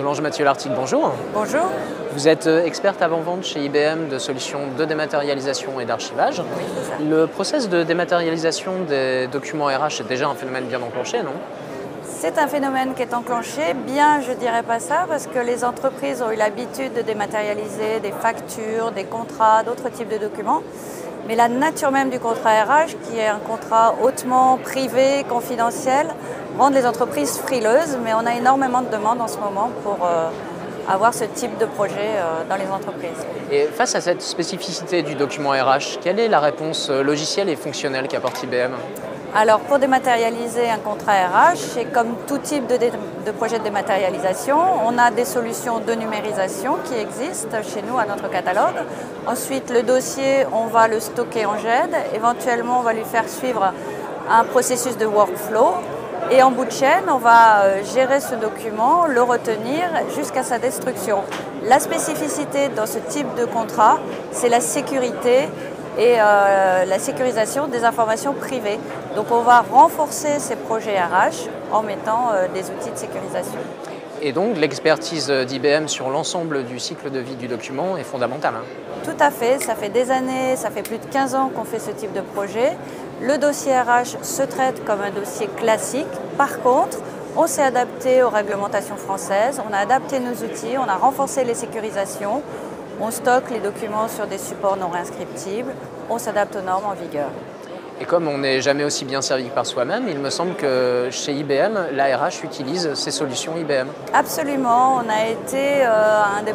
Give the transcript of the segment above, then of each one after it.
Solange Mathieu-Lartigue, bonjour. Bonjour. Vous êtes experte avant-vente chez IBM de solutions de dématérialisation et d'archivage. Oui. Le process de dématérialisation des documents RH est déjà un phénomène bien enclenché, non? C'est un phénomène qui est enclenché, bien je dirais pas ça, parce que les entreprises ont eu l'habitude de dématérialiser des factures, des contrats, d'autres types de documents. Mais la nature même du contrat RH, qui est un contrat hautement privé, confidentiel, rend les entreprises frileuses, mais on a énormément de demandes en ce moment pour avoir ce type de projet dans les entreprises. Et face à cette spécificité du document RH, quelle est la réponse logicielle et fonctionnelle qu'apporte IBM? Alors pour dématérialiser un contrat RH, et comme tout type de projet de dématérialisation, on a des solutions de numérisation qui existent chez nous à notre catalogue. Ensuite, le dossier, on va le stocker en GED. Éventuellement, on va lui faire suivre un processus de workflow. Et en bout de chaîne, on va gérer ce document, le retenir jusqu'à sa destruction. La spécificité dans ce type de contrat, c'est la sécurité et la sécurisation des informations privées. Donc on va renforcer ces projets RH en mettant des outils de sécurisation. Et donc l'expertise d'IBM sur l'ensemble du cycle de vie du document est fondamentale. Tout à fait, ça fait des années, ça fait plus de 15 ans qu'on fait ce type de projet. Le dossier RH se traite comme un dossier classique. Par contre, on s'est adapté aux réglementations françaises, on a adapté nos outils, on a renforcé les sécurisations, on stocke les documents sur des supports non réinscriptibles, on s'adapte aux normes en vigueur. Et comme on n'est jamais aussi bien servi que par soi-même, il me semble que chez IBM, la RH utilise ces solutions IBM. Absolument, on a été une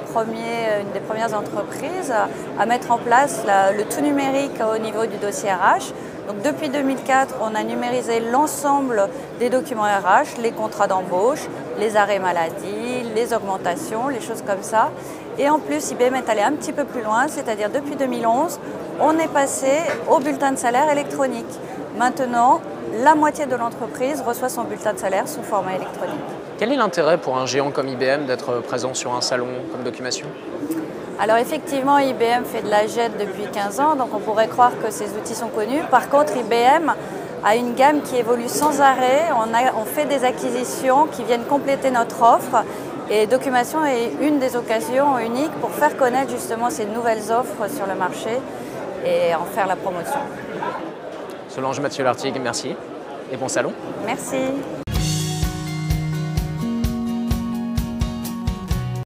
des premières entreprises à mettre en place le tout numérique au niveau du dossier RH. Donc depuis 2004, on a numérisé l'ensemble des documents RH, les contrats d'embauche, les arrêts maladie, les augmentations, les choses comme ça. Et en plus, IBM est allé un petit peu plus loin, c'est-à-dire depuis 2011, on est passé au bulletin de salaire électronique. Maintenant, la moitié de l'entreprise reçoit son bulletin de salaire sous format électronique. Quel est l'intérêt pour un géant comme IBM d'être présent sur un salon comme Documation? Alors effectivement, IBM fait de la GED depuis 15 ans, donc on pourrait croire que ces outils sont connus. Par contre, IBM a une gamme qui évolue sans arrêt. On fait des acquisitions qui viennent compléter notre offre. Et Documation est une des occasions uniques pour faire connaître justement ces nouvelles offres sur le marché et en faire la promotion. Solange Mathieu-Lartigue, merci et bon salon. Merci.